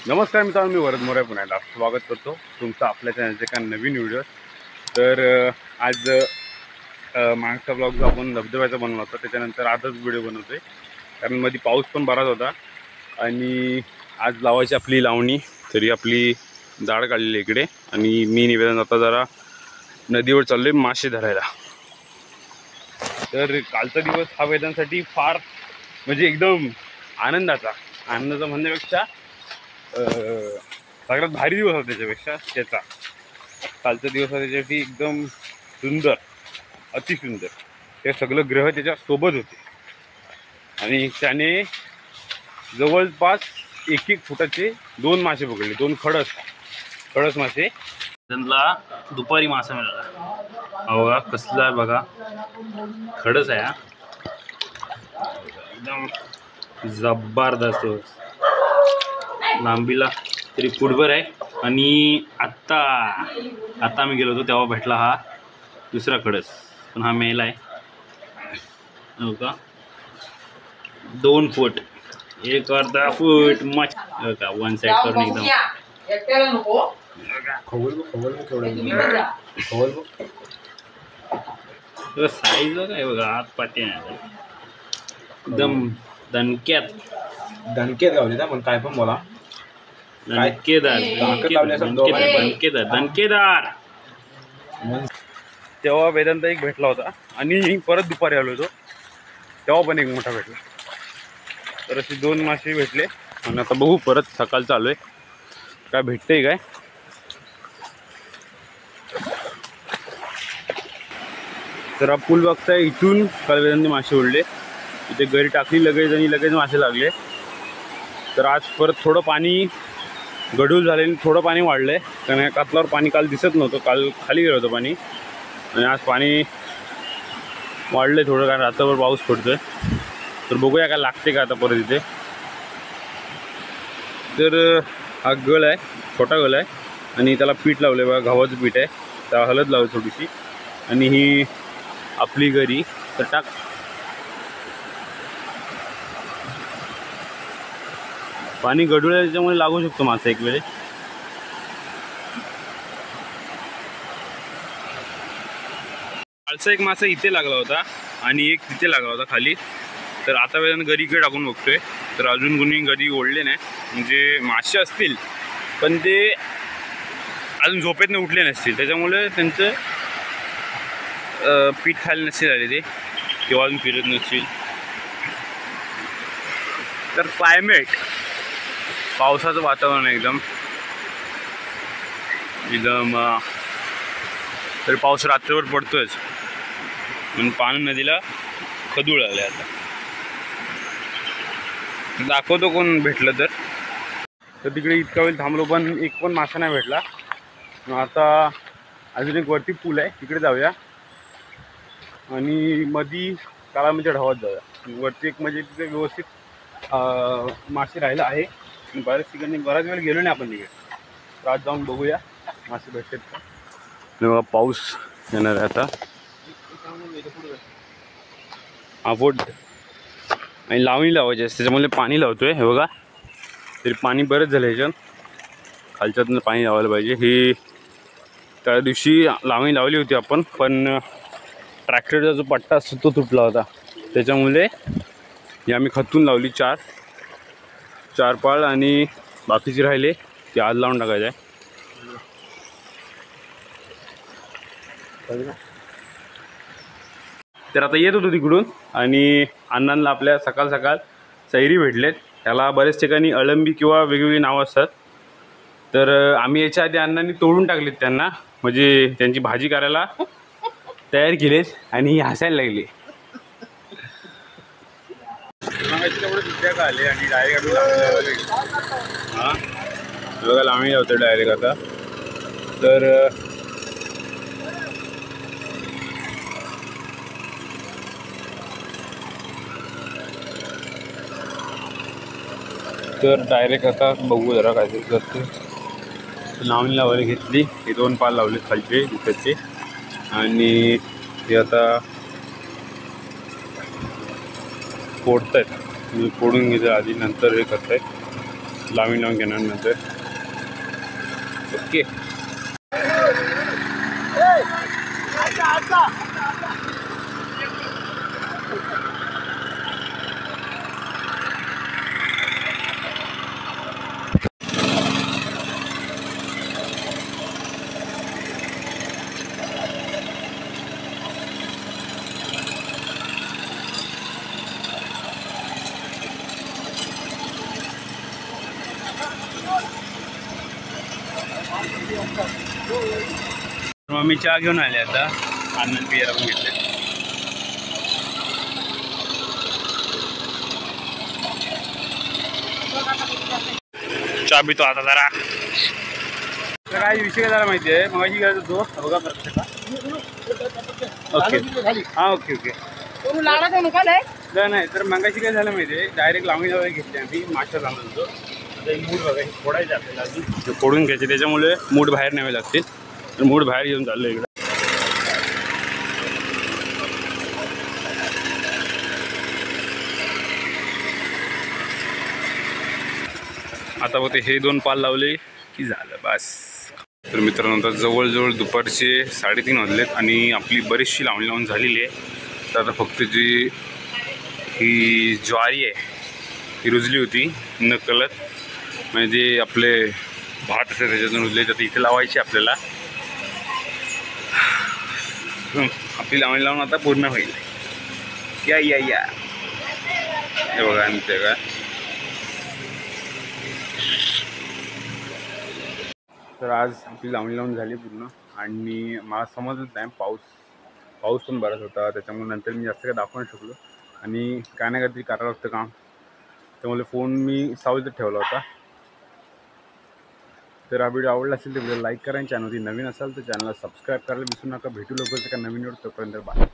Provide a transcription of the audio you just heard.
नमस्कार मित्रांनो, मी वरद मोरे पुन्हा एकदा स्वागत करतो तुमचं आपल्या चॅनलच्या एका नवीन व्हिडिओ। तर आज मागचा ब्लॉग जो आपण धबधब्याचा बनवला होता त्याच्यानंतर आजच व्हिडिओ बनवतोय, कारण मध्ये पाऊस पण बराच होता आणि आज लावायची आपली लावणी। तरी आपली दाढ काढलेली इकडे आणि मी निवेदन आता जरा नदीवर चाललोय मासे धरायला। तर कालचा दिवस हा वेदांसाठी फार म्हणजे एकदम आनंदाचा म्हणण्यापेक्षा सगळ्यात भारी दिवस होता। त्याच्यापेक्षा त्याचा कालचा दिवस हा त्याच्यासाठी एकदम सुंदर, अतिसुंदर। ते सगळं ग्रह त्याच्या सोबत होते आणि त्याने जवळपास 1-1 फुटाचे 2 मासे पकडले, 2 खडस मासे। त्यांना दुपारी मासा मिळाला। बघा कसला आहे, बघा खडस आहे, एकदम जबरदस्त। लांबीला तरी फुटभर आहे आणि आत्ता आम्ही गेलो होतो तेव्हा भेटला हा दुसरा खडस, पण हा मेला आहे। हो का, 2 फूट 1.5 फूट मच का, वन साइड करून एकदम साईज काय बघा, हात पाठी आहे एकदम दणक्यात गावले ना, पण काय पण बोला, दणकेदार। तेव्हा वेदांत एक भेटला होता आणि परत दुपारी आलो होतो तेव्हा पण एक मोठा भेटला। तर असे 2 मासे भेटले आणि आता बघू परत सकाळ चालू आहे काय भेटतंय काय। तर हा पूल बघताय, इथून काल वेदांनी मासे उडले, इथे घरी टाकली लगेच आणि लगेच मासे लागले। तर आज परत थोडं पाणी गढूळ झाले, थोडं पाणी वाढलंय, कारण कातलावर पाणी काल दिसत नव्हतं, काल खाली गेलं होतं पाणी आणि आज पाणी वाढलंय थोडं, कारण रात्रभर पाऊस पडतोय। तर बघूया काय लागते का आता परत इथे। तर हा गळ आहे, छोटा गळ आहे आणि त्याला पीठ लावलं बघा, गव्हाचं पीठ आहे, त्याला हळद लावली थोडीशी आणि ही आपली गरी। तर टाक, पाणी गढूळ आहे त्याच्यामुळे लागू शकतो मासा एक वेळे। कालचा एक मासा इथे लागला होता आणि एक तिथे लागला होता खाली। तर आता वेळेला गरीकडे टाकून बघतोय, तर अजून कोणी गरी ओढले नाही, म्हणजे मासे असतील पण ते अजून झोपेतनं उठले नसतील, त्याच्यामुळे त्यांचं पीठ खायला नसतील आले ते, किंवा अजून फिरत नसतील। तर क्लायमेट पावसाचं वातावरण एकदम तर पाऊस रात्रभर पडतोयच, म्हणून पाणी नदीला खदूळ आले। आता दाखवतो कोण भेटलं तर तिकडे इतका वेळ थांबलो पण एक पण मासा नाही भेटला। मग आता अजून एक वरती पूल आहे तिकडे जाऊया आणि मधी काळामध्ये ढावात जाऊया। वरती एक म्हणजे तिथे व्यवस्थित मासे राहिलं आहे, बऱ्याच ठिकाणी बऱ्याच वेळ गेलो नाही आपण तिकडे। तर आज जाऊन बघूया मासे भेटतात का। बघा पाऊस येणार आहे आता, आपोट आणि लावणी लावायची असते, त्याच्यामुळे पाणी लावतोय। हे बघा, तरी पाणी बरंच झालं ह्याच्यात, खालच्यातनं पाणी लावायला पाहिजे। ही त्या दिवशी लावणी लावली होती आपण, पण ट्रॅक्टरचा जो पट्टा असतो तो तुटला होता, त्याच्यामुळे ही आम्ही खतून लावली 4 पाळ आणि बाकीचे राहिले ते आज लावून टाकायचं आहे। तर आता येत होतो तिकडून आणि अण्णांना आपल्या सकाळ सकाळ सैरी भेटलेत। त्याला बऱ्याच ठिकाणी अळंबी किंवा वेगवेगळी नावं असतात। तर आम्ही याच्या आधी अण्णांनी तोडून टाकलेत त्यांना, म्हणजे त्यांची भाजी करायला तयार केलेत आणि हसायला लागले। आले आणि डायरेक्ट हां बघा लावणी लावतो डायरेक्ट आता। तर डायरेक्ट आता बघू जरा काय करते। लावणी लावायला घेतली, हे 2 पाल लावले खालचे दिसतचे आणि ते आता फोडत आहेत। मी फोडून घेतो आधी, नंतर हे करत आहेत। लावून लावून घेणार नंतर. ओके. मग मी चहा घेऊन आले आता. आनंद पियाला पण घेतले. चहा पितो आता जरा. काय विषय काय झाला माहिती आहे. मग काय होतो बघा ओके. हां ओके ओके. नाही तर मगाशी काय झालं माहिती आहे. डायरेक्ट लावणी लावायला घेतली आम्ही. मास्टर लावून होतो. मूड बघा फोडायचे आपल्याला अजून फोडून घ्यायचे. त्याच्यामुळे मूड बाहेर न्यावे लागतील. तर मूड बाहेर घेऊन चाललो इकडं. आता होते हे 2 पाल लावले की झालं बस. तर मित्रांनो आता जवळजवळ दुपारचे 3:30 वाजलेत आणि आपली बरीचशी लावणी लावून झालेली आहे. तर आता फक्त जी ही ज्वारी आहे ही रुजली होती नकळत. म्हणजे आपले भात असे त्याच्यातून रुजले. तर इथे लावायचे आपल्याला. आपली लावणी लावून आता पूर्ण होईल. या या या हे बघा ते का. तर आज आपली लावणी लावून झाली पूर्ण. आणि मला समजत नाही पाऊस पण बराच होता. त्याच्यामुळे नंतर मी जास्त काय दाखवू नाही शकलो. आणि काय ना काहीतरी करावं लागतं काम. त्यामुळे फोन मी सावलीतच ठेवला होता. तर हा व्हिडिओ आवडला असेल तर व्हिडिओ लाईक करा. चॅनलवरती नवीन असाल तर चॅनलला सबस्क्राईब करायला विसरू नका. भेटू लवकरच एका नवीन व्हिडिओ. तोपर्यंत बाय.